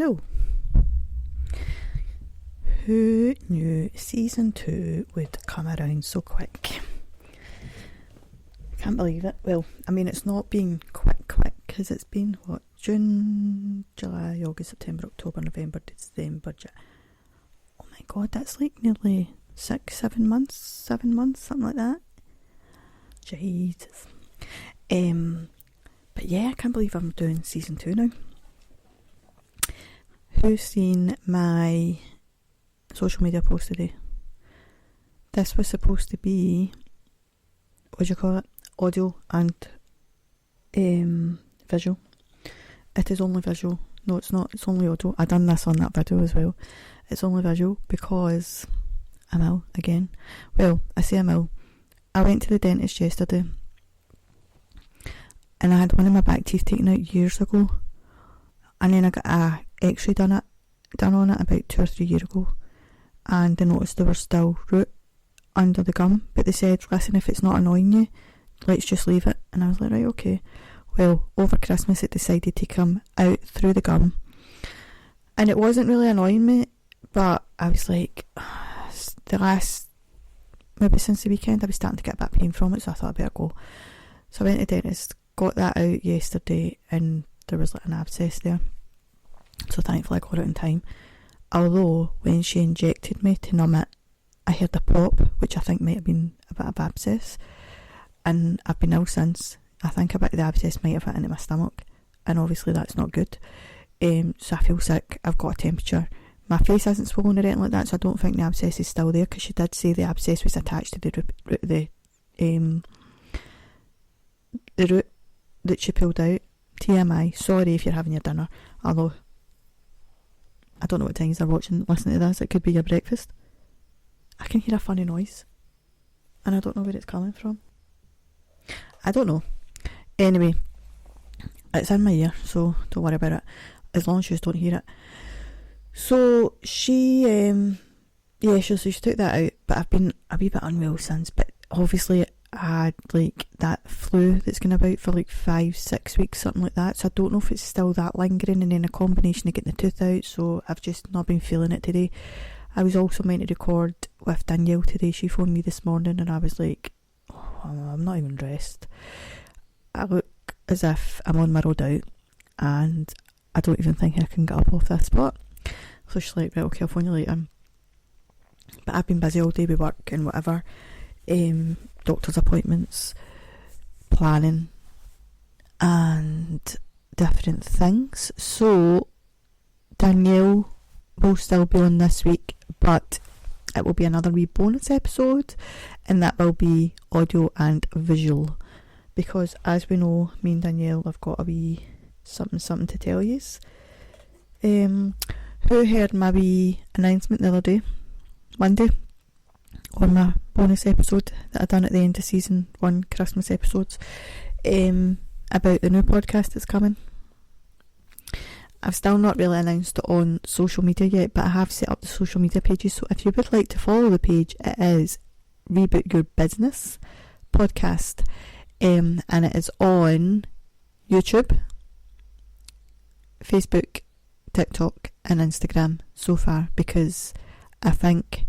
Hello. Who knew season 2 would come around so quick? Can't believe it. Well, I mean, it's not been quick because it's been June, July, August, September, October, November, December. Oh my god, that's like nearly 7 months, something like that. Jesus. But yeah, I can't believe I'm doing season 2 now. Who's seen my social media post today? This was supposed to be, what do you call it? Audio and visual. It is only visual. No, it's not. It's only audio. I done this on that video as well. It's only visual because I'm ill again. Well, I say I'm ill. I went to the dentist yesterday and I had one of my back teeth taken out years ago, and then I got a x-ray done on it about 2 or 3 years ago, and they noticed there was still root under the gum, but they said, listen, if it's not annoying you, let's just leave it. And I was like, right, okay. Well, over Christmas it decided to come out through the gum, and it wasn't really annoying me, but I was like, maybe since the weekend I was starting to get a bit of pain from it, so I thought I'd better go. So I went to the dentist, got that out yesterday, and there was like an abscess there, so thankfully I got it in time. Although when she injected me to numb it, I heard a pop, which I think might have been a bit of abscess, and I've been ill since. I think a bit of the abscess might have hit into my stomach, and obviously that's not good. So I feel sick, I've got a temperature. My face hasn't swollen or anything like that, so I don't think the abscess is still there, because she did say the abscess was attached to the root that she pulled out. TMI, sorry if you're having your dinner, although I don't know what times they're listening to this. It could be your breakfast. I can hear a funny noise and I don't know where it's coming from. I don't know. Anyway, it's in my ear, so don't worry about it, as long as you just don't hear it. So she she took that out, but I've been a wee bit unwell since. But obviously I had like that flu that's going about for like 5-6 weeks, something like that, so I don't know if it's still that lingering, and then a combination of getting the tooth out, so I've just not been feeling it today. I was also meant to record with Danielle today. She phoned me this morning and I was like, oh, I'm not even dressed. I look as if I'm on my road out and I don't even think I can get up off this spot. So she's like, right, okay, I'll phone you later. But I've been busy all day with work and whatever, doctor's appointments, planning and different things. So Danielle will still be on this week, but it will be another wee bonus episode, and that will be audio and visual, because as we know, me and Danielle have got a wee something to tell yous. Who heard my wee announcement the other day, Monday, on my bonus episode that I done at the end of season 1 Christmas episodes, about the new podcast that's coming? I've still not really announced it on social media yet, but I have set up the social media pages, so if you would like to follow the page, it is Reboot Your Business Podcast, and it is on YouTube, Facebook, TikTok and Instagram so far, because I think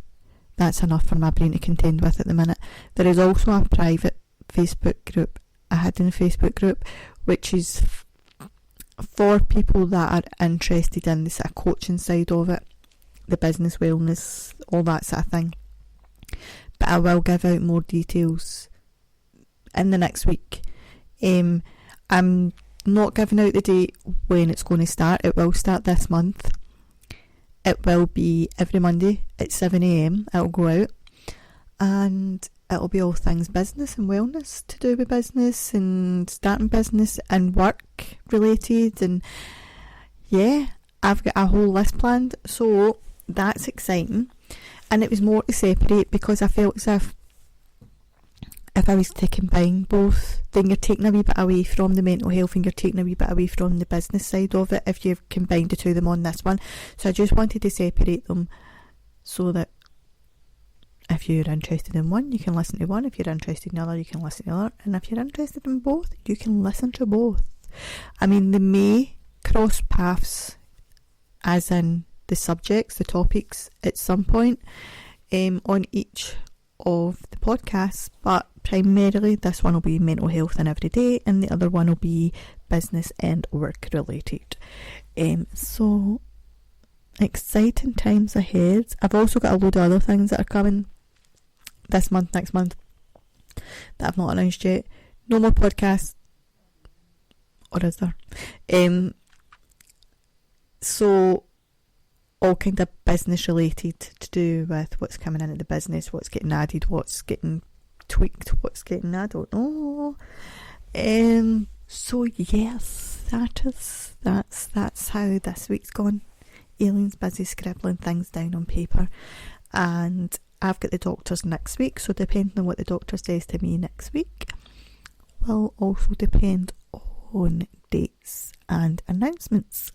that's enough for my brain to contend with at the minute. There is also a private Facebook group, a hidden Facebook group, which is for people that are interested in the sort of coaching side of it, the business, wellness, all that sort of thing. But I will give out more details in the next week. I'm not giving out the date when it's going to start. It will start this month. It will be every Monday at 7 a.m. It'll go out, and it'll be all things business and wellness, to do with business and starting business and work related, and yeah, I've got a whole list planned, so that's exciting. And it was more to separate, because I felt as if I was to combine both, then you're taking a wee bit away from the mental health and you're taking a wee bit away from the business side of it if you've combined the two of them on this one. So I just wanted to separate them so that if you're interested in one, you can listen to one. If you're interested in the other, you can listen to the other. And if you're interested in both, you can listen to both. I mean, they may cross paths as in the subjects, the topics at some point on each of the podcasts, but primarily this one will be mental health and everyday, and the other one will be business and work related. So exciting times ahead. I've also got a load of other things that are coming this month, next month, that I've not announced yet. No more podcasts, or is there? So all kind of business related, to do with what's coming into the business, what's getting added, what's getting tweaked, what's getting, I don't know. So yes, that's how this week's gone. Aileen's busy scribbling things down on paper, and I've got the doctors next week, so depending on what the doctor says to me next week will also depend on dates and announcements.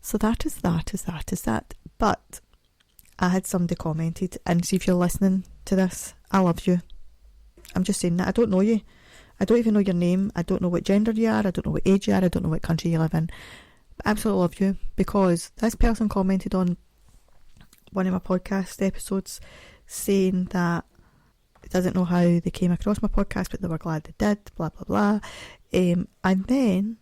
So that is that. But I had somebody commented, and see if you're listening to this, I love you. I'm just saying that. I don't know you. I don't even know your name. I don't know what gender you are. I don't know what age you are. I don't know what country you live in. But I absolutely love you, because this person commented on one of my podcast episodes saying that they doesn't know how they came across my podcast, but they were glad they did, blah blah blah. And then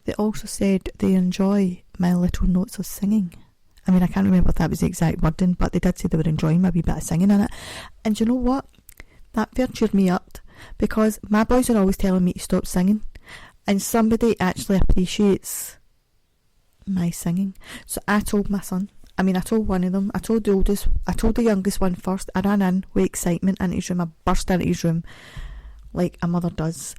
they also said they enjoy my little notes of singing. I mean, I can't remember if that was the exact wording, but they did say they were enjoying my wee bit of singing in it. And you know what? That very cheered me up, because my boys are always telling me to stop singing, and somebody actually appreciates my singing. So I told my son, I told one of them, I told the youngest one first. I ran in with excitement into his room. I burst into his room like a mother does,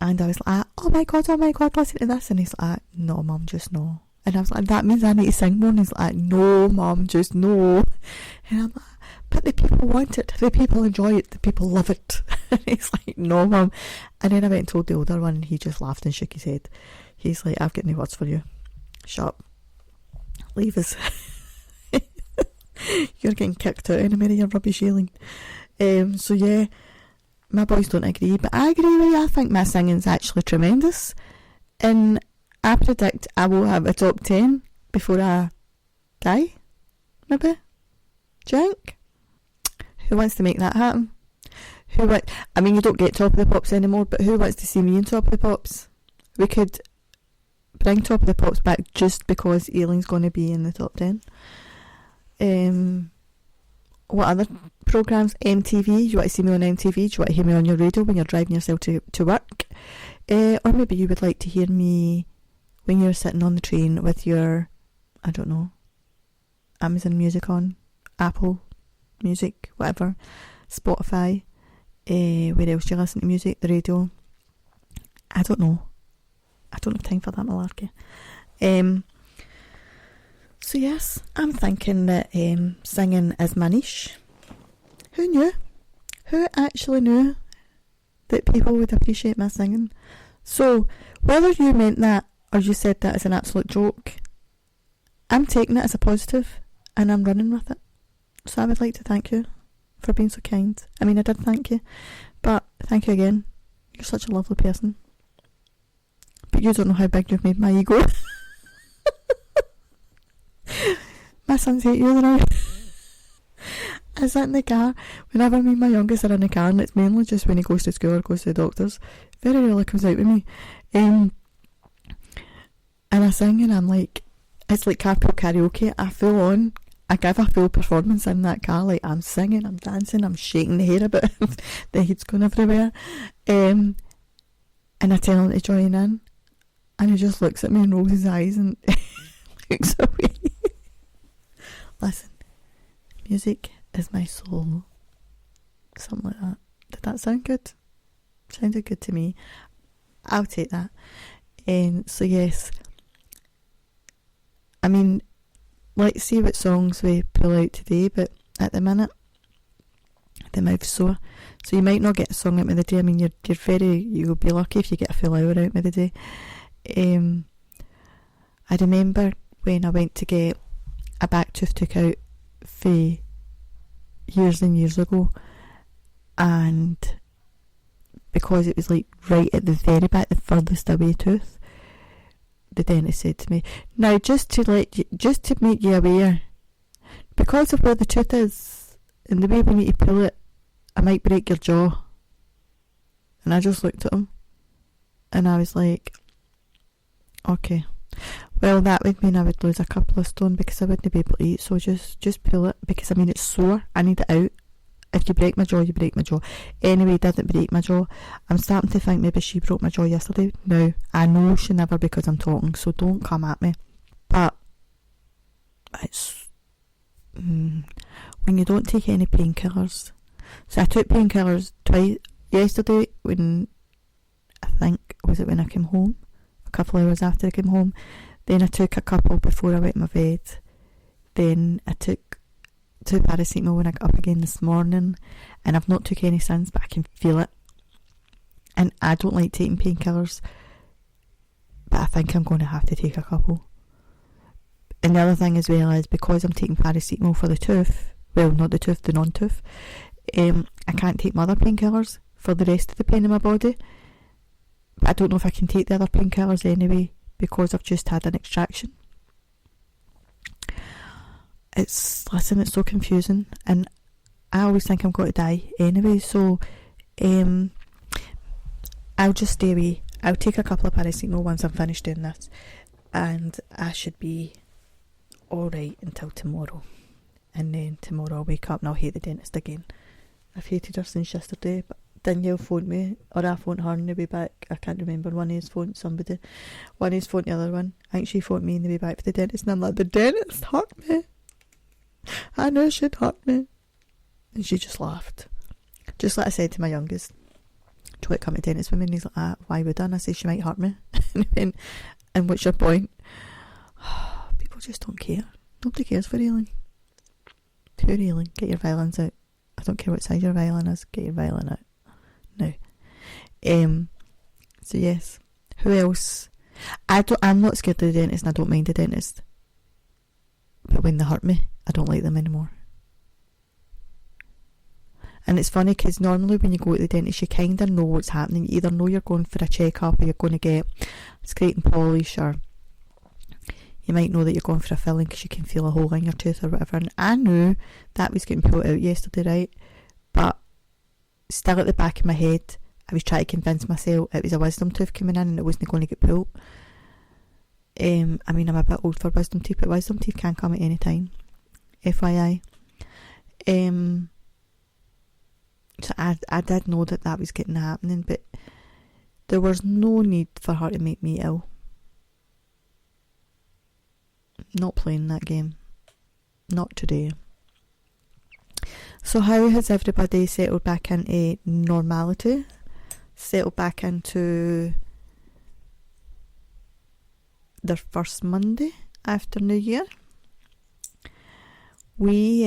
and I was like, oh my god, listen to this. And he's like, no mum, just no. And I was like, that means I need to sing more. And he's like, no mum, just no. And I'm like, but the people want it, the people enjoy it, the people love it. And he's like, no mum. And then I went and told the older one, and he just laughed and shook his head. He's like, I've got no words for you, shut up, leave us. You're getting kicked out any minute, you're rubbish, Aileen. So yeah, my boys don't agree, but I agree with you. I think my singing's actually tremendous, and I predict I will have a top 10 before I die, maybe. Do you think? Who wants to make that happen? You don't get Top of the Pops anymore, but who wants to see me in Top of the Pops? We could bring Top of the Pops back just because Aileen's going to be in the top 10. What other programmes? MTV. Do you want to see me on MTV? Do you want to hear me on your radio when you're driving yourself to work? Or maybe you would like to hear me when you're sitting on the train with your, I don't know, Amazon Music on, Apple Music, whatever, Spotify, where else do you listen to music? The radio. I don't know. I don't have time for that malarkey. So yes, I'm thinking that singing is my niche. Who knew? Who actually knew that people would appreciate my singing? So whether you meant that or you said that as an absolute joke, I'm taking it as a positive and I'm running with it. So I would like to thank you for being so kind. I mean, I did thank you, but thank you again. You're such a lovely person. But you don't know how big you've made my ego. My son's 8 years now. I sit in the car. Whenever me and my youngest are in the car, and it's mainly just when he goes to school or goes to the doctors, very rarely comes out with me. And I sing, and I'm like, it's like carpool karaoke. I give a full performance in that car. Like, I'm singing, I'm dancing, I'm shaking the hair about the head's going everywhere. And I tell him to join in, and he just looks at me and rolls his eyes and looks away. Listen, music is my soul. Something like that. Did that sound good? Sounded good to me. I'll take that. So yes, I mean, let's see what songs we pull out today, but at the minute the mouth's sore, so you might not get a song out with the day. I mean, you'll be lucky if you get a full hour out with the day. I remember when I went to get a back tooth took out for years and years ago, and because it was like right at the very back, the furthest away tooth, the dentist said to me, now just to make you aware, because of where the tooth is and the way we need to pull it, I might break your jaw. And I just looked at him and I was like, okay, well, that would mean I would lose a couple of stone because I wouldn't be able to eat, so just pull it, because I mean it's sore, I need it out. If you break my jaw, you break my jaw. Anyway, didn't break my jaw. I'm starting to think maybe she broke my jaw yesterday. Now, I know she never, because I'm talking, so don't come at me. But it's when you don't take any painkillers. So I took painkillers twice yesterday when, I think, was it when I came home? A couple of hours after I came home. Then I took a couple before I went to my bed. Then I took 2 paracetamol when I got up again this morning, and I've not took any since, but I can feel it. And I don't like taking painkillers, but I think I'm going to have to take a couple. And the other thing as well is, because I'm taking paracetamol for the tooth, well, not the tooth, the non-tooth, I can't take my other painkillers for the rest of the pain in my body. But I don't know if I can take the other painkillers anyway, because I've just had an extraction. It's so confusing, and I always think I'm going to die anyway, so I'll just stay away. I'll take a couple of paracetamol once I'm finished doing this, and I should be alright until tomorrow. And then tomorrow I'll wake up and I'll hate the dentist again. I've hated her since yesterday, but Danielle phoned me, or I phoned her on the way back. I can't remember. One of us phoned somebody. One of us phoned the other one. I think she phoned me on the way back for the dentist, and I'm like, the dentist hurt me. I knew she'd hurt me. And she just laughed. Just like I said to my youngest, do you come to dentist with me? And he's like, why would I? And I say, she might hurt me. And what's your point? People just don't care. Nobody cares for healing. Pure healing. Get your violins out. I don't care what size your violin is. Get your violin out now. So yes. Who else? I'm not scared of the dentist, and I don't mind the dentist. But when they hurt me, I don't like them anymore. And it's funny, because normally when you go to the dentist, you kind of know what's happening. You either know you're going for a check-up, or you're going to get scrape and polish, or you might know that you're going for a filling because you can feel a hole in your tooth or whatever. And I knew that was getting pulled out yesterday, right? But still at the back of my head, I was trying to convince myself it was a wisdom tooth coming in and it wasn't going to get pulled. I mean, I'm a bit old for wisdom teeth, but wisdom teeth can come at any time. FYI. So I did know that was getting happening, but there was no need for her to make me ill. Not playing that game. Not today. So how has everybody settled back into normality? Settled back into their first Monday after New Year? We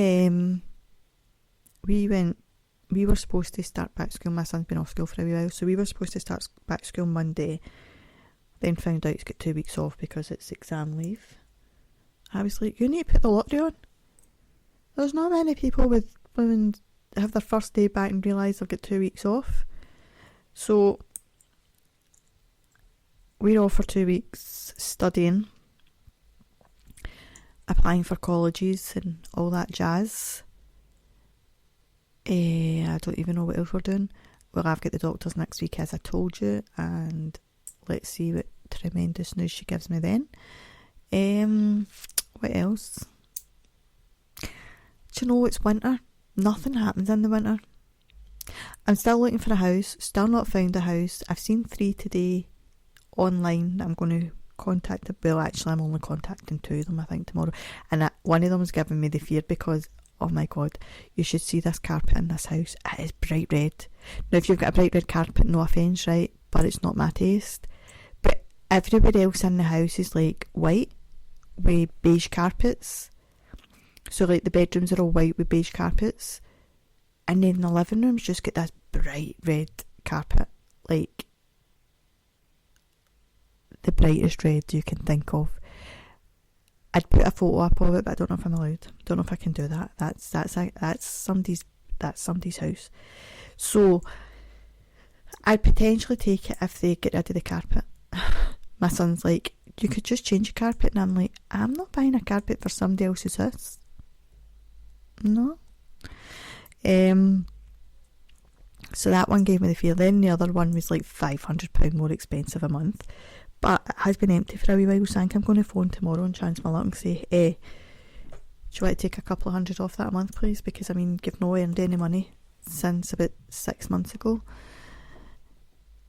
were supposed to start back school. My son's been off school for a while, so we were supposed to start back school Monday, then found out he's got 2 weeks off because it's exam leave. I was like, you need to put the lottery on. There's not many people with women have their first day back and realise they've got 2 weeks off. So we're off for 2 weeks studying, applying for colleges and all that jazz. I don't even know what else we're doing. Well, I've got the doctors next week, as I told you, and let's see what tremendous news she gives me then. What else? Do you know, it's winter. Nothing happens in the winter. I'm still looking for a house. Still not found a house. I've seen 3 today online that I'm going to contact. Well, actually, I'm only contacting 2 of them, I think, tomorrow. And one of them was giving me the fear because, oh my God, you should see this carpet in this house. It is bright red. Now, if you've got a bright red carpet, no offence, right? But it's not my taste. But everybody else in the house is like white with beige carpets. So like the bedrooms are all white with beige carpets. And then the living room's just got this bright red carpet. Like the brightest red you can think of. I'd put a photo up of it, but I don't know if I'm allowed. Don't know if I can do that. That's somebody's house. So I'd potentially take it if they get rid of the carpet. My son's like, you could just change your carpet. And I'm like, I'm not buying a carpet for somebody else's house. No. So that one gave me the fear. Then the other one was like £500 more expensive a month, but it has been empty for a wee while, so I think I'm going to phone tomorrow and chance my luck and say, do you want to take a couple of hundred off that a month, please? Because I mean, you've not earned any money since about 6 months ago.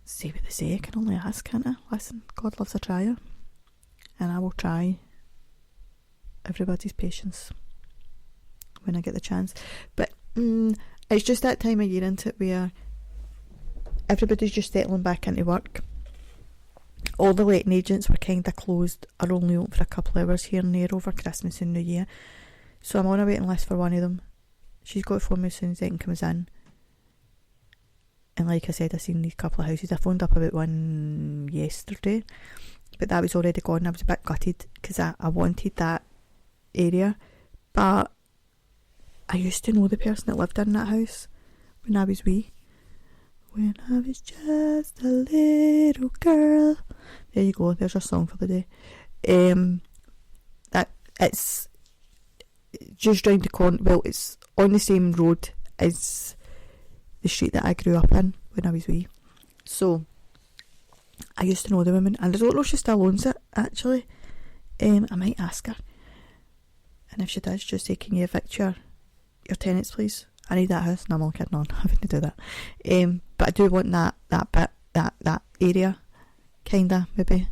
See what they say. I can only ask, can't I? Listen, God loves a trier, and I will try everybody's patience when I get the chance. But it's just that time of year, isn't it, where everybody's just settling back into work. All the letting agents were kind of closed, are only open for a couple of hours here and there over Christmas and New Year. So I'm on a waiting list for one of them. She's got to phone me as soon as it comes in. And like I said, I've seen these couple of houses. I phoned up about one yesterday, but that was already gone. I was a bit gutted because I wanted that area, but I used to know the person that lived in that house when I was wee. When I was just a little girl. There you go, there's your song for the day. That it's just round the corner. Well, it's on the same road as the street that I grew up in when I was wee. So I used to know the woman, and I don't know if she still owns it actually. I might ask her, and if she does, just say, can you evict your tenants, please? I need that house. No, I'm all kidding on. I wouldn't do that. But I do want that bit, that area, kinda, maybe.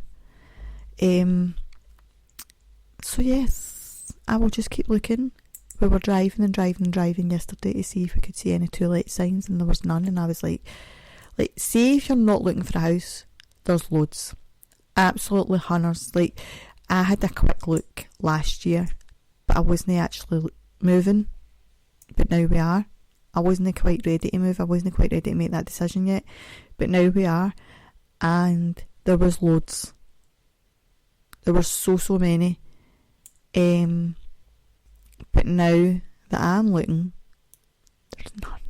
So yes, I will just keep looking. We were driving yesterday to see if we could see any to-let signs, and there was none. And I was like, see if you're not looking for a house, there's loads. Absolutely hundreds. Like, I had a quick look last year, but I wasn't actually moving. But now we are. I wasn't quite ready to move. I wasn't quite ready to make that decision yet. But now we are. And there was loads. There were so many. But now that I'm looking, there's none.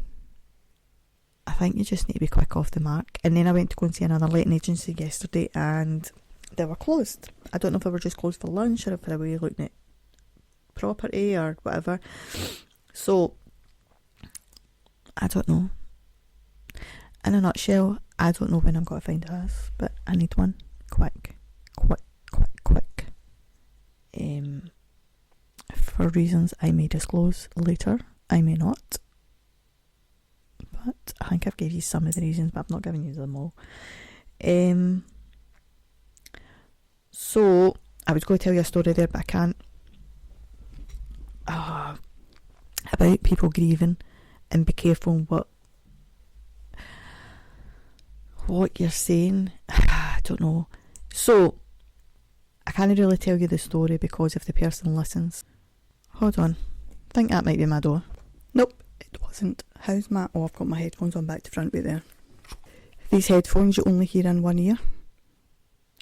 I think you just need to be quick off the mark. And then I went to go and see another letting agency yesterday, and they were closed. I don't know if they were just closed for lunch or if they were looking at property or whatever. So, I don't know. In a nutshell, I don't know when I'm going to find a house, but I need one quick. For reasons I may disclose later, I may not. But I think I've gave you some of the reasons, but I've not given you them all. So, I was going to tell you a story there, but I can't. About people grieving, and be careful what you're saying. I don't know. So, I can't really tell you the story because if the person listens. Hold on. I think that might be my door. Nope, it wasn't. How's my... Oh, I've got my headphones on back to front right there. These headphones you only hear in one ear,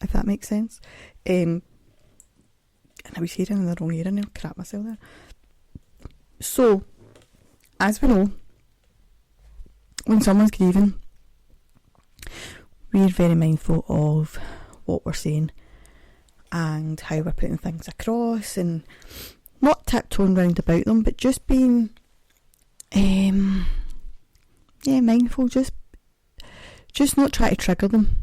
if that makes sense. And I was hearing in the wrong ear and I'll crap myself there. So, as we know, when someone's grieving, we're very mindful of what we're saying and how we're putting things across, and not tiptoeing round about them, but just being mindful, just not try to trigger them,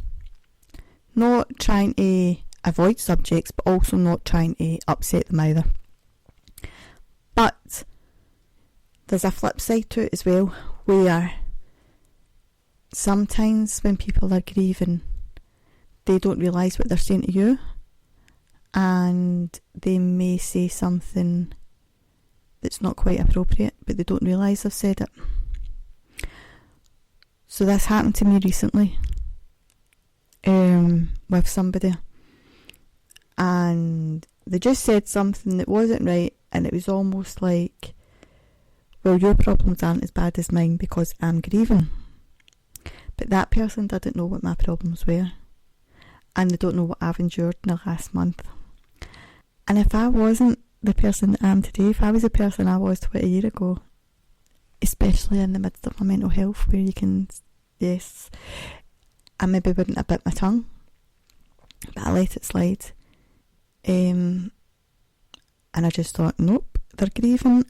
not trying to avoid subjects, but also not trying to upset them either. But there's a flip side to it as well, where sometimes when people are grieving, they don't realise what they're saying to you, and they may say something that's not quite appropriate, but they don't realise they've said it. So this happened to me recently with somebody, and they just said something that wasn't right, and it was almost like, well, your problems aren't as bad as mine because I'm grieving. But that person didn't know what my problems were, and they don't know what I've endured in the last month. And if I wasn't the person that I am today, if I was the person I was 20 years ago, especially in the midst of my mental health, where you can, yes, I maybe wouldn't have bit my tongue, but I let it slide And I just thought, nope, they're grieving,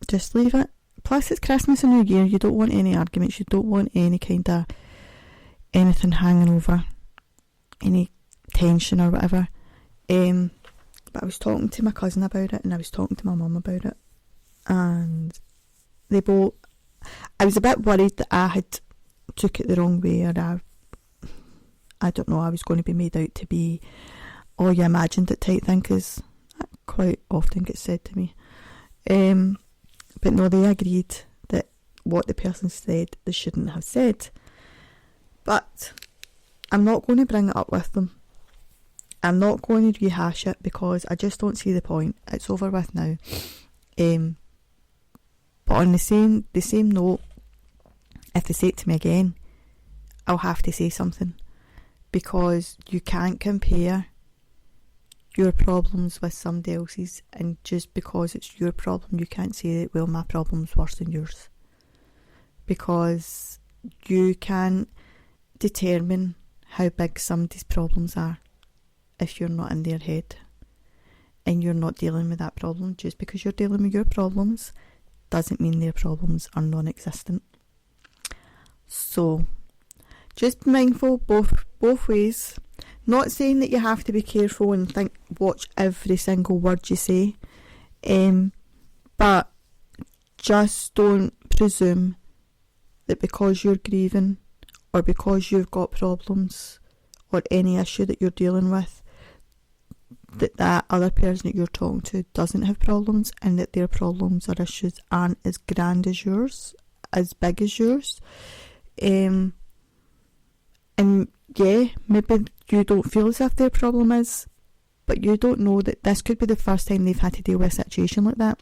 just leave it. Plus it's Christmas and New Year, you don't want any arguments, you don't want any kind of anything hanging over, any tension or whatever. But I was talking to my cousin about it, and I was talking to my mum about it, and I was a bit worried that I had took it the wrong way, or I don't know, I was going to be made out to be, oh, you imagined it type thing, because that quite often gets said to me. But no, they agreed that what the person said they shouldn't have said. But I'm not going to bring it up with them. I'm not going to rehash it, because I just don't see the point. It's over with now. But on the same note, if they say it to me again, I'll have to say something, because you can't compare your problems with somebody else's, and just because it's your problem, you can't say that, well, my problem's worse than yours, because you can't determine how big somebody's problems are if you're not in their head and you're not dealing with that problem. Just because you're dealing with your problems doesn't mean their problems are non-existent. So just be mindful both ways. Not saying that you have to be careful and watch every single word you say, but just don't presume that because you're grieving, or because you've got problems or any issue that you're dealing with, that other person that you're talking to doesn't have problems, and that their problems or issues aren't as grand as yours, as big as yours. And yeah, maybe you don't feel as if their problem is, but you don't know that this could be the first time they've had to deal with a situation like that.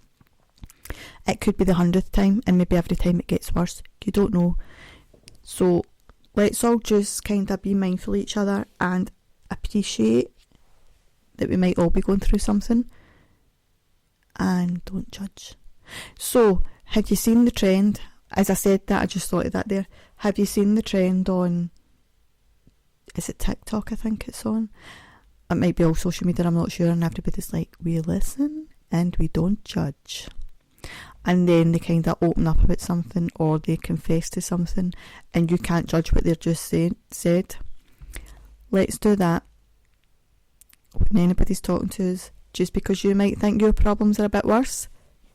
It could be the 100th time, and maybe every time it gets worse. You don't know. So let's all just kind of be mindful of each other and appreciate that we might all be going through something, and don't judge. So, have you seen the trend? As I said that, I just thought of that there. Have you seen the trend on, is it TikTok I think it's on? It might be all social media, I'm not sure, and everybody's like, we listen and we don't judge. And then they kind of open up about something, or they confess to something, and you can't judge what they're just said. Let's do that when anybody's talking to us. Just because you might think your problems are a bit worse,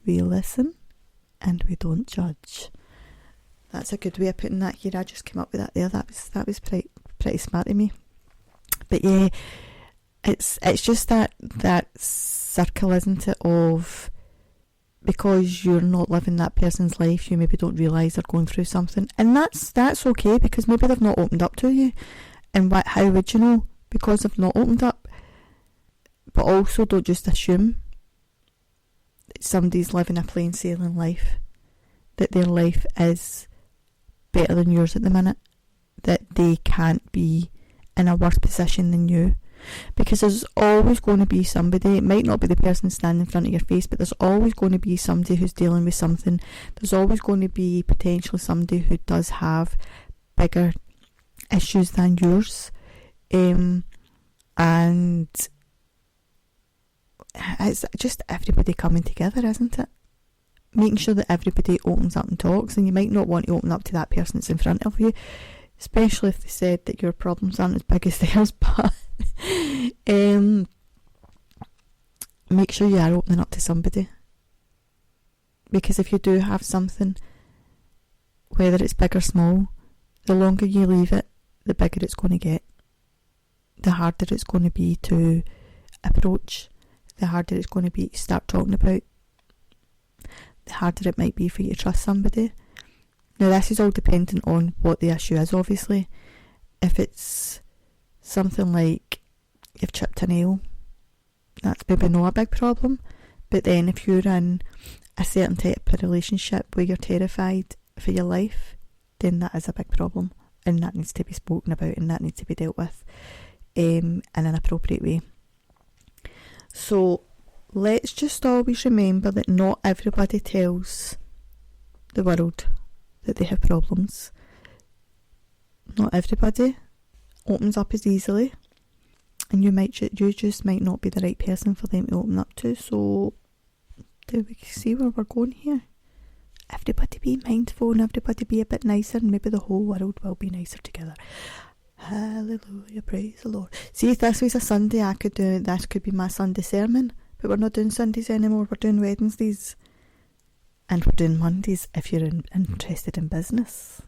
we listen and we don't judge. That's a good way of putting that here. I just came up with that there. That was pretty smart of me. But yeah, it's just that circle, isn't it, of, because you're not living that person's life, you maybe don't realise they're going through something, and that's okay, because maybe they've not opened up to you, and how would you know? Because they've not opened up. But also, don't just assume that somebody's living a plain sailing life, that their life is better than yours at the minute, that they can't be in a worse position than you. Because there's always going to be somebody, it might not be the person standing in front of your face, but there's always going to be somebody who's dealing with something. There's always going to be potentially somebody who does have bigger issues than yours. And it's just everybody coming together, isn't it? Making sure that everybody opens up and talks, and you might not want to open up to that person that's in front of you, especially if they said that your problems aren't as big as theirs, but make sure you are opening up to somebody, because if you do have something, whether it's big or small, the longer you leave it, the bigger it's going to get, the harder it's going to be to approach, the harder it's going to be to start talking about, the harder it might be for you to trust somebody. Now, this is all dependent on what the issue is, obviously. If it's something like you've chipped a nail, that's maybe not a big problem. But then if you're in a certain type of relationship where you're terrified for your life, then that is a big problem, and that needs to be spoken about, and that needs to be dealt with in an appropriate way. So let's just always remember that not everybody tells the world that they have problems. Not everybody opens up as easily, and you just might not be the right person for them to open up to. So do we see where we're going here? Everybody be mindful and everybody be a bit nicer, and maybe the whole world will be nicer together. Hallelujah, praise the Lord. See, if this was a Sunday, this could be my Sunday sermon, but we're not doing Sundays anymore, we're doing Wednesdays. And we're doing Mondays if you're interested in business.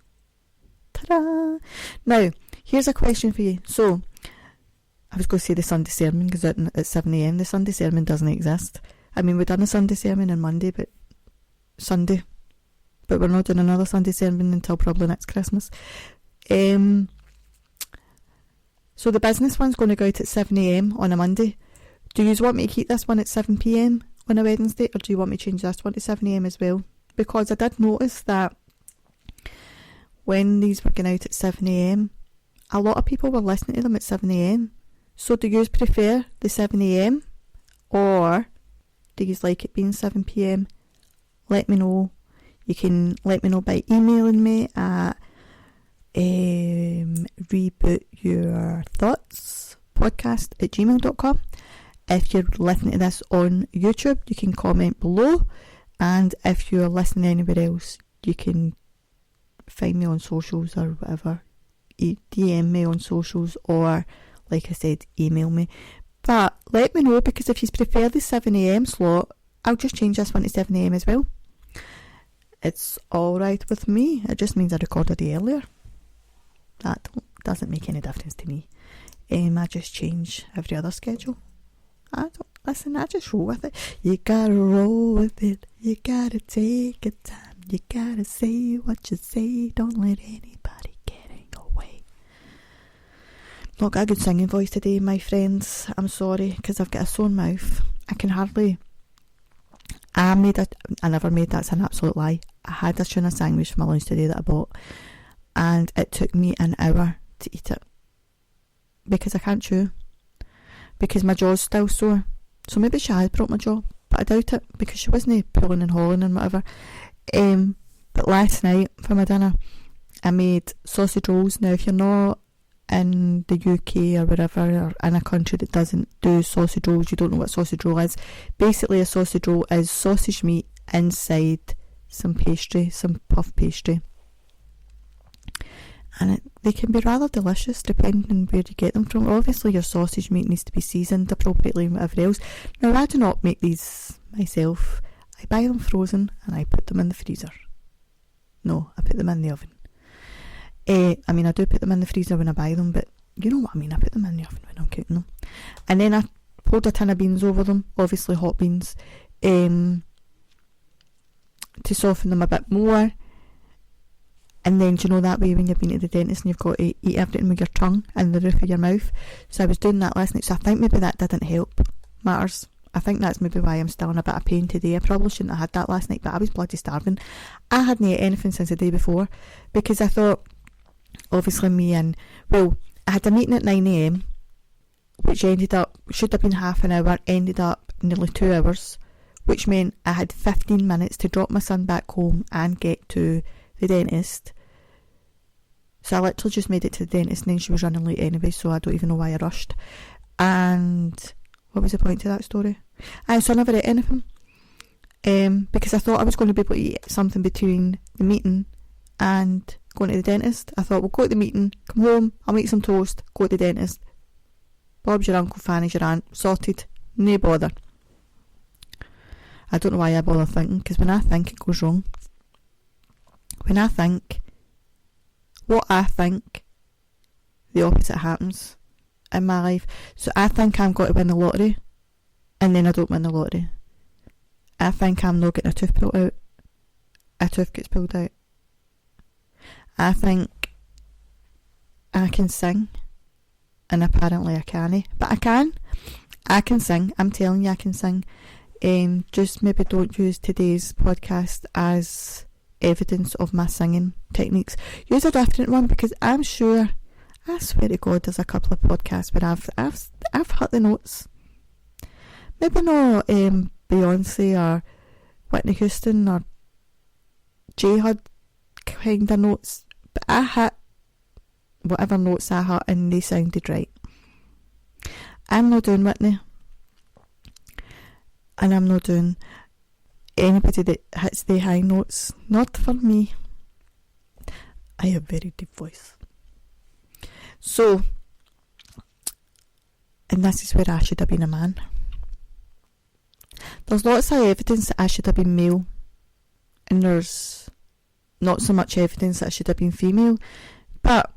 Ta-da! Now, here's a question for you. So, I was going to say the Sunday sermon goes out at 7 a.m. The Sunday sermon doesn't exist. I mean, we've done a Sunday sermon on Monday, but we're not doing another Sunday sermon until probably next Christmas. So the business one's going to go out at 7 a.m. on a Monday. Do you want me to keep this one at 7 p.m. on a Wednesday, or do you want me to change this one to 7 a.m. as well? Because I did notice that when these were going out at 7 a.m, a lot of people were listening to them at 7 a.m. So do you prefer the 7 a.m, or do you like it being 7 p.m? Let me know. You can let me know by emailing me at rebootyourthoughtspodcast@gmail.com. If you're listening to this on YouTube, you can comment below, and if you're listening anywhere else, you can find me on socials or whatever, DM me on socials, or like I said, email me. But let me know, because if you prefer the 7 a.m. slot, I'll just change this one to 7 a.m. as well. It's alright with me. It just means I recorded it earlier. That doesn't make any difference to me. I just change every other schedule. I just roll with it. You gotta roll with it. You gotta take your time. You gotta say what you say. Don't let anybody get in your way. Not got a good singing voice today, my friends. I'm sorry, because I've got a sore mouth. I can hardly... I never made that. It's an absolute lie. I had a tuna sandwich for my lunch today that I bought, and it took me an hour to eat it because I can't chew, because my jaw's still sore. So maybe she had broke my jaw, but I doubt it, because she wasn't pulling and hauling and whatever. But last night for my dinner, I made sausage rolls. Now, if you're not in the UK or wherever, or in a country that doesn't do sausage rolls, you don't know what sausage roll is. Basically, a sausage roll is sausage meat inside some pastry, some puff pastry, and they can be rather delicious depending on where you get them from. Obviously, your sausage meat needs to be seasoned appropriately and whatever else. Now, I do not make these myself. I buy them frozen and I put them in the freezer. No, I put them in the oven. I do put them in the freezer when I buy them, but you know what I mean. I put them in the oven when I'm cooking them. And then I poured a tin of beans over them, obviously hot beans, to soften them a bit more. And then, do you know, that way when you've been to the dentist and you've got to eat everything with your tongue and the roof of your mouth. So I was doing that last night, so I think maybe that didn't help matters. I think that's maybe why I'm still in a bit of pain today. I probably shouldn't have had that last night, but I was bloody starving. I hadn't ate anything since the day before, because I thought, obviously I had a meeting at 9 a.m, which should have been half an hour, ended up nearly 2 hours, which meant I had 15 minutes to drop my son back home and get to the dentist. So I literally just made it to the dentist, and then she was running late anyway, so I don't even know why I rushed. And what was the point to that story? So I never ate anything, because I thought I was going to be able to eat something between the meeting and going to the dentist. I thought, we'll go to the meeting, come home, I'll make some toast, go to the dentist. Bob's your uncle, Fanny's your aunt, sorted, no bother. I don't know why I bother thinking, because when I think, it goes wrong. When I think what I think, the opposite happens in my life. So I think I'm going to win the lottery, and then I don't win the lottery. I think I'm not getting a tooth pulled out, a tooth gets pulled out. I think I can sing, and apparently I can't. But I can sing. I'm telling you, I can sing. Just maybe don't use today's podcast as evidence of my singing techniques. Use a different one, because I'm sure, I swear to God, there's a couple of podcasts where I've hit the notes. Maybe not Beyonce or Whitney Houston or J-Hud kind of notes, but I hit whatever notes I hit, and they sounded right. I'm not doing Whitney, and I'm not doing anybody that hits the high notes. Not for me. I have very deep voice. So, and this is where I should have been a man. There's lots of evidence that I should have been male, and there's not so much evidence that I should have been female, but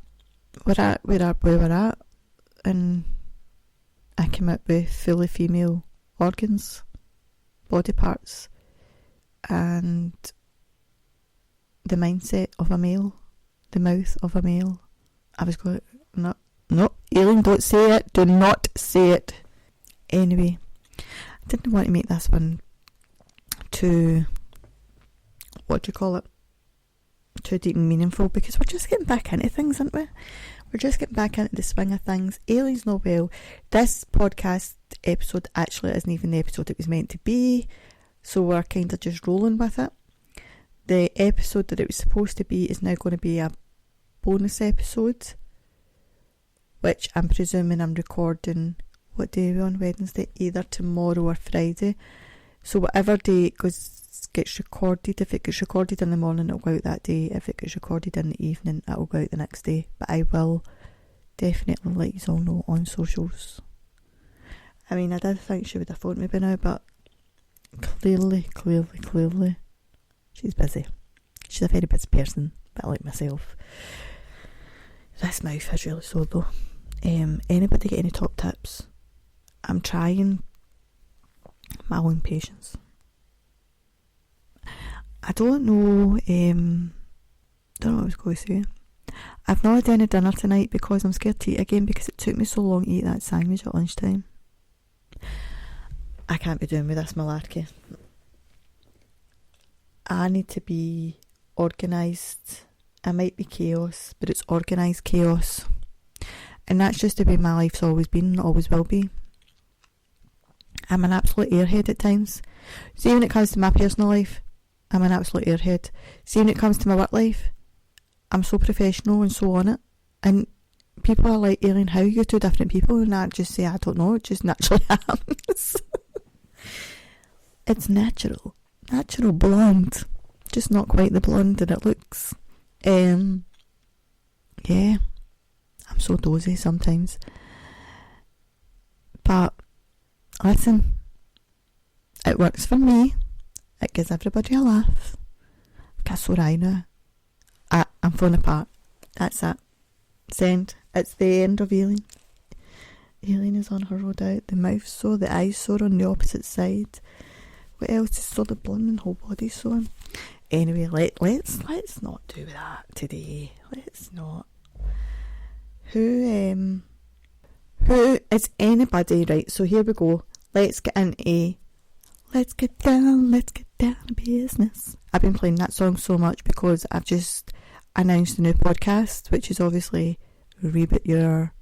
where we're at, and I came out with fully female organs, body parts, and the mindset of a male, the mouth of a male. I was going, no, Aileen, don't say it, do not say it. Anyway, I didn't want to make this one too, too deep and meaningful, because we're just getting back into things, aren't we? We're just getting back into the swing of things. Aileen's not well. This podcast episode actually isn't even the episode it was meant to be, so we're kind of just rolling with it. The episode that it was supposed to be is now going to be a bonus episode, which I'm presuming I'm recording, what day are we on, Wednesday? Either tomorrow or Friday. So whatever day it gets recorded, if it gets recorded in the morning, it'll go out that day. If it gets recorded in the evening, it'll go out the next day. But I will definitely let you all know on socials. I mean, I did think she would have phoned me by now, but clearly, she's busy. She's a very busy person, but like myself. This mouth is really sore though. Anybody get any top tips? I'm trying my own patience. I don't know what I was going to say. I've not had any dinner tonight because I'm scared to eat again, because it took me so long to eat that sandwich at lunchtime. I can't be doing with this malarkey. I need to be organised. I might be chaos, but it's organised chaos. And that's just the way my life's always been and always will be. I'm an absolute airhead at times. See, when it comes to my personal life, I'm an absolute airhead. See, when it comes to my work life, I'm so professional and so on it. And people are like, Aileen, how are you two different people? And I just say, I don't know, it just naturally happens. It's natural blonde. Just not quite the blonde that it looks. Yeah, I'm so dozy sometimes. But listen, it works for me. It gives everybody a laugh. I've got a sore eye now. I'm falling apart. That's it. Send. It's the end of Aileen. Aileen is on her road out. The mouth's sore, the eye's sore on the opposite side. What else is sore? The blonde whole body's sore. Anyway, let's not do that today. Let's not. Who is anybody? Right, so here we go. Let's get down to business. I've been playing that song so much because I've just announced a new podcast, which is obviously Reboot Your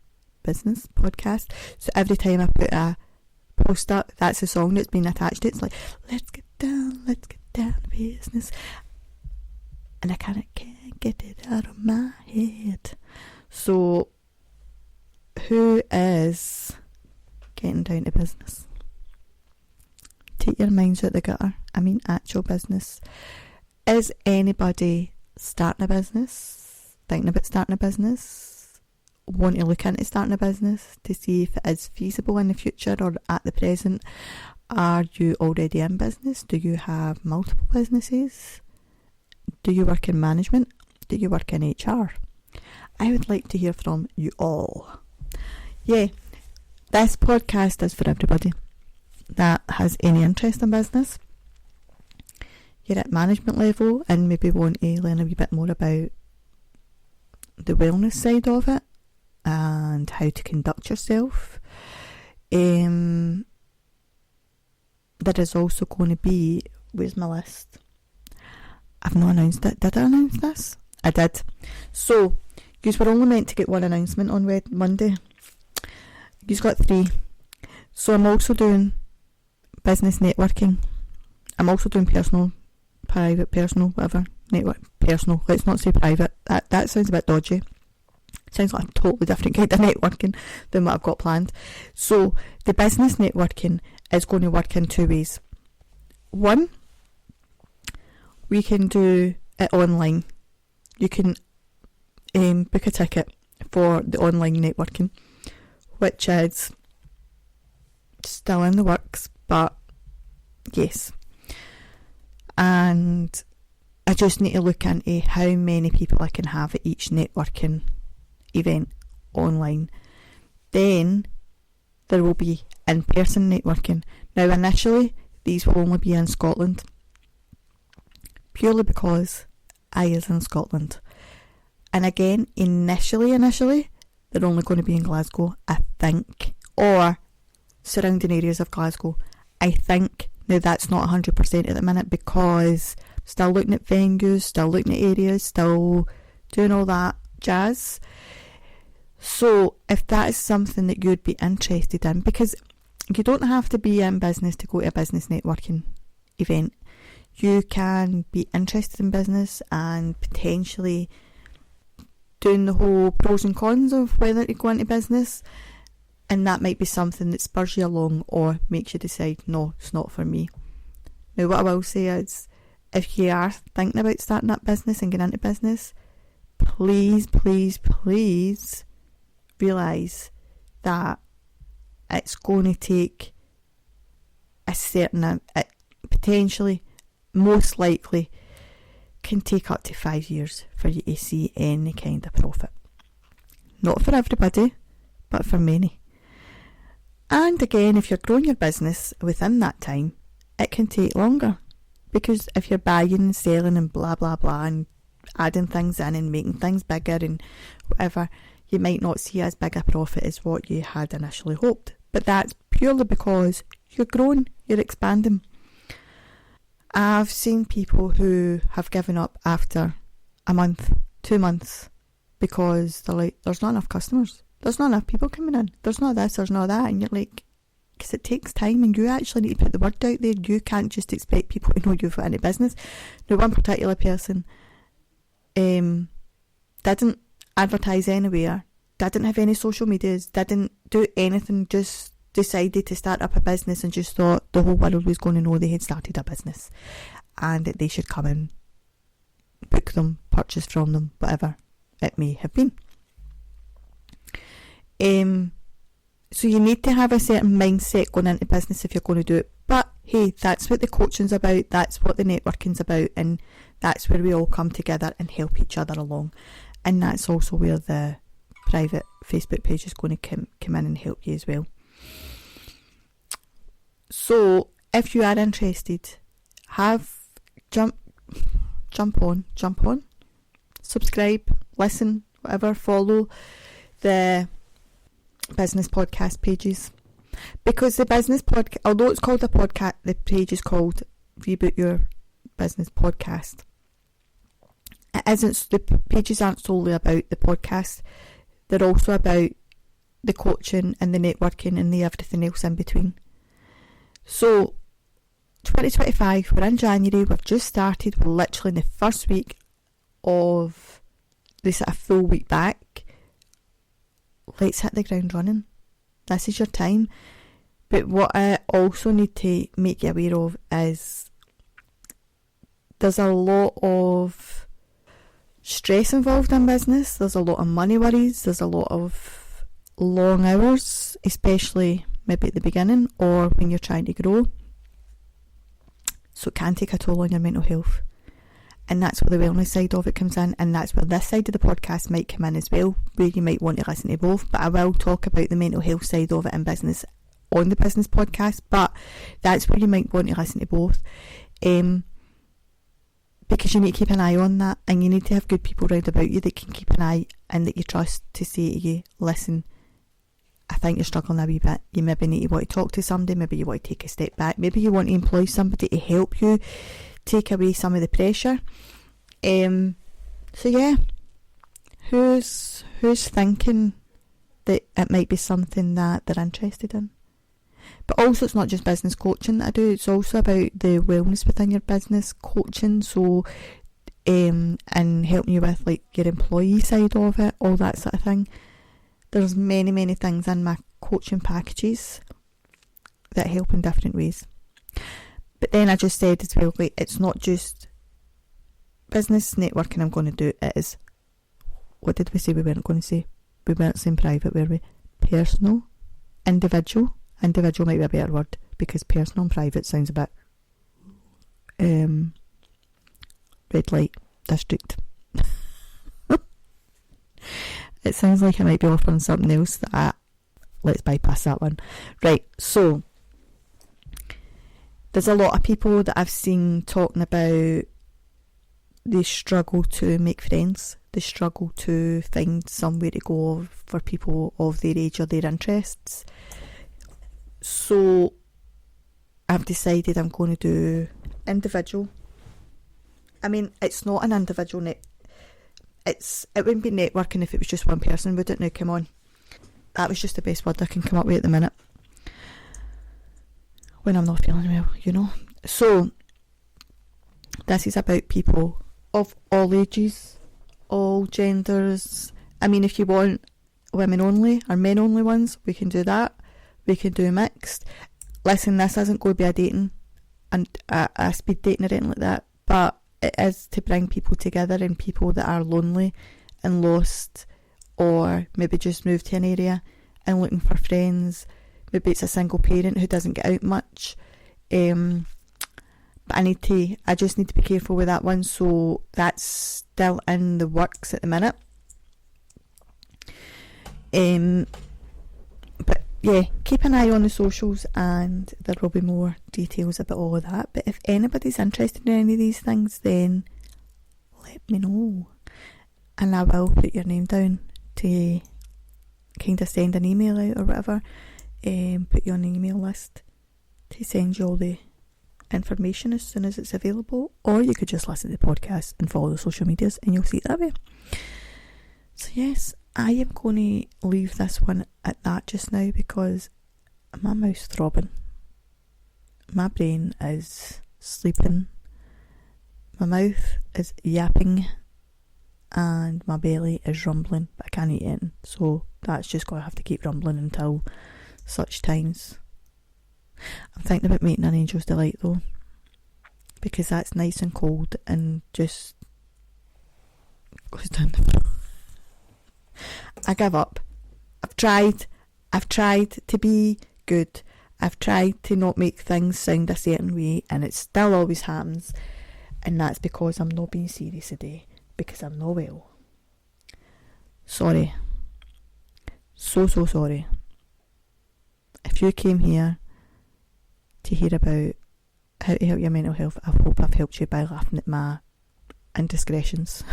Business podcast. So every time I put a post up, that's a song that's been attached to it. It's like, let's get down to business. And I can't get it out of my head. So, who is getting down to business? Take your minds out the gutter. I mean actual business. Is anybody starting a business? Thinking about starting a business? Want to look into starting a business to see if it is feasible in the future or at the present? Are you already in business? Do you have multiple businesses? Do you work in management? Do you work in HR? I would like to hear from you all. Yeah, this podcast is for everybody that has any interest in business. You're at management level and maybe want to learn a wee bit more about the wellness side of it and how to conduct yourself. There is also going to be, where's my list? I've not announced it. Did I announce this? I did. So, you were only meant to get one announcement on Monday. You've got 3. So I'm also doing business networking. I'm also doing private, personal, whatever. Network, personal. Let's not say private. That sounds a bit dodgy. Sounds like a totally different kind of networking than what I've got planned. So the business networking is going to work in two ways. One, we can do it online. You can book a ticket for the online networking, which is still in the works, but yes. And I just need to look into how many people I can have at each networking event online. Then there will be in-person networking. Now initially these will only be in Scotland, purely because I is in Scotland. And again, initially they're only going to be in Glasgow, I think, or surrounding areas of Glasgow. I think. Now that's not 100% at the minute, because I'm still looking at venues, still looking at areas, still doing all that jazz. So if that is something that you'd be interested in, because you don't have to be in business to go to a business networking event. You can be interested in business and potentially doing the whole pros and cons of whether to go into business, and that might be something that spurs you along or makes you decide, no, it's not for me. Now what I will say is, if you are thinking about starting that business and getting into business, please realise that it's going to take a certain, potentially, most likely, can take up to 5 years for you to see any kind of profit. Not for everybody, but for many. And again, if you're growing your business within that time, it can take longer, because if you're buying and selling and blah blah blah and adding things in and making things bigger and whatever, you might not see as big a profit as what you had initially hoped. But that's purely because you're growing, you're expanding. I've seen people who have given up after a month, 2 months, because they're like, there's not enough customers, there's not enough people coming in, there's not this, there's not that. And you're like, because it takes time, and you actually need to put the word out there. You can't just expect people to know you've got into business. Now, one particular person didn't advertise anywhere, didn't have any social medias, didn't do anything, just decided to start up a business and just thought the whole world was going to know they had started a business and that they should come and book them, purchase from them, whatever it may have been. So you need to have a certain mindset going into business if you're going to do it. But hey, that's what the coaching's about, that's what the networking's about, and that's where we all come together and help each other along. And that's also where the private Facebook page is going to come in and help you as well. So if you are interested, jump on, subscribe, listen, whatever, follow the business podcast pages, because the business podcast, although it's called a podcast, the page is called Reboot Your Business Podcast. It isn't, the pages aren't solely about the podcast, they're also about the coaching and the networking and the everything else in between. So 2025, we're in January, we've just started, we're literally in the first week of this a full week back. Let's hit the ground running. This is your time. But what I also need to make you aware of is there's a lot of stress involved in business, there's a lot of money worries, there's a lot of long hours, especially maybe at the beginning or when you're trying to grow. So it can take a toll on your mental health. And that's where the wellness side of it comes in, and that's where this side of the podcast might come in as well, where you might want to listen to both. But I will talk about the mental health side of it in business on the business podcast, but that's where you might want to listen to both, because you need to keep an eye on that, and you need to have good people around about you that can keep an eye and that you trust to say to you, listen, I think you're struggling a wee bit, you maybe need to want to talk to somebody, maybe you want to take a step back, maybe you want to employ somebody to help you take away some of the pressure. So yeah, who's thinking that it might be something that they're interested in? But also, it's not just business coaching that I do, it's also about the wellness within your business coaching. So and helping you with like your employee side of it, all that sort of thing. There's many things in my coaching packages that help in different ways. But then I just said as well, like, it's not just business networking I'm going to do, it is, what did we say we weren't going to say? We weren't saying private, were we? Personal, individual might be a better word, because personal and private sounds a bit red light district. It sounds like I might be offering something else that let's bypass that one. Right, so there's a lot of people that I've seen talking about they struggle to make friends, they struggle to find somewhere to go for people of their age or their interests. So I've decided I'm going to do individual. I mean, it's not an individual it wouldn't be networking if it was just one person, would it? Now, come on. That was just the best word I can come up with at the minute. When I'm not feeling well, you know. So, this is about people of all ages, all genders. I mean, if you want women only or men only ones, we can do that. We can do mixed. Listen, this isn't going to be a dating and a speed dating or anything like that, but it is to bring people together, and people that are lonely and lost, or maybe just moved to an area and looking for friends. Maybe it's a single parent who doesn't get out much. But I just need to be careful with that one, so that's still in the works at the minute. But yeah, keep an eye on the socials and there will be more details about all of that. But if anybody's interested in any of these things, then let me know. And I will put your name down to kind of send an email out or whatever. Put you on an email list to send you all the information as soon as it's available. Or you could just listen to the podcast and follow the social medias and you'll see it that way. So yes, I am going to leave this one at that just now because my mouth's throbbing. My brain is sleeping. My mouth is yapping. And my belly is rumbling, but I can't eat it. So that's just going to have to keep rumbling until such times. I'm thinking about making an Angel's Delight though, because that's nice and cold and just goes down the throat. I give up. I've tried to be good. I've tried to not make things sound a certain way, and it still always happens. And that's because I'm not being serious today, because I'm not well. Sorry. So sorry. If you came here to hear about how to help your mental health, I hope I've helped you by laughing at my indiscretions.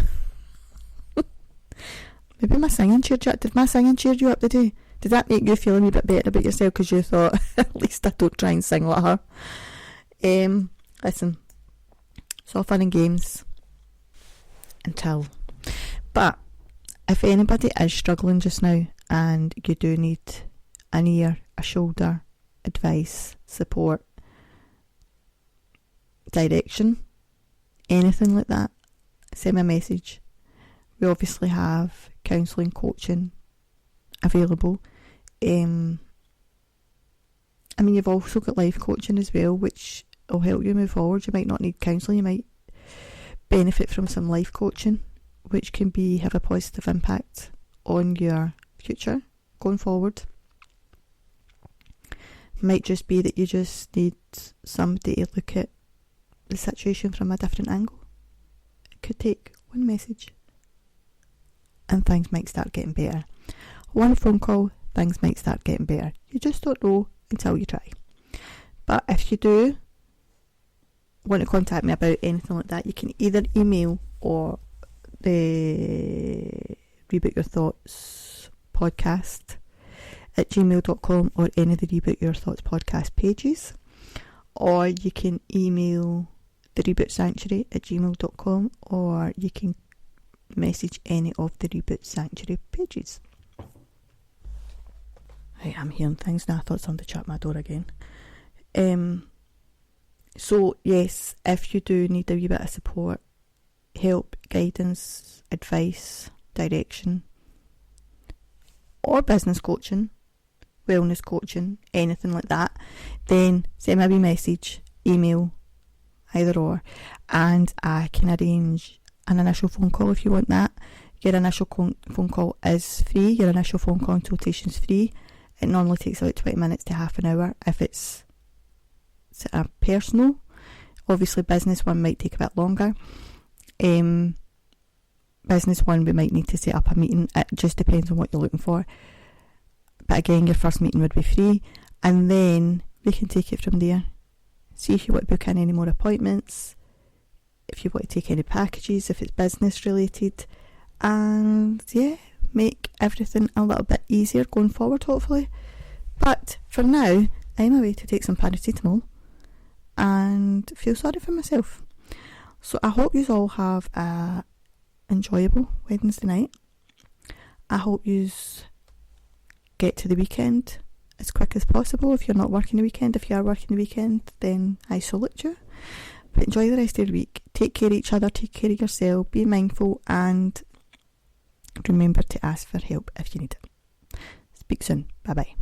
Maybe my singing cheered you up. Did my singing cheer you up today? Did that make you feel a wee bit better about yourself because you thought, at least I don't try and sing like her? Listen, it's all fun and games until. But if anybody is struggling just now and you do need an ear, a shoulder, advice, support, direction, anything like that, send me a message. We obviously have counselling, coaching available. I mean, you've also got life coaching as well, which will help you move forward. You might not need counselling, you might benefit from some life coaching, which can have a positive impact on your future going forward. Might just be that you just need somebody to look at the situation from a different angle. It could take one message and things might start getting better. One phone call, things might start getting better. You just don't know until you try. But if you do want to contact me about anything like that, you can either email or the Reboot Your Thoughts podcast at gmail.com or any of the Reboot Your Thoughts podcast pages, or you can email the Reboot Sanctuary at gmail.com, or you can message any of the Reboot Sanctuary pages. Right, I'm hearing things now. I thought somebody shut my door again. So yes, if you do need a wee bit of support, help, guidance, advice, direction, or business coaching, wellness coaching, anything like that, then send me a wee message, email, either or, and I can arrange an initial phone call if you want that. Your initial phone call is free. Your initial phone consultation is free. It normally takes about 20 minutes to half an hour if it's a personal. Obviously business one might take a bit longer. Business one we might need to set up a meeting. It just depends on what you're looking for. But again, your first meeting would be free, and then we can take it from there. See if you want to book in any more appointments, if you want to take any packages, if it's business related, and yeah, make everything a little bit easier going forward, hopefully. But for now, I'm away to take some paracetamol and feel sorry for myself. So I hope you all have a enjoyable Wednesday night. I hope you get to the weekend as quick as possible. If you're not working the weekend, if you are working the weekend, then I salute you. But enjoy the rest of your week. Take care of each other, take care of yourself, be mindful, and remember to ask for help if you need it. Speak soon. Bye bye.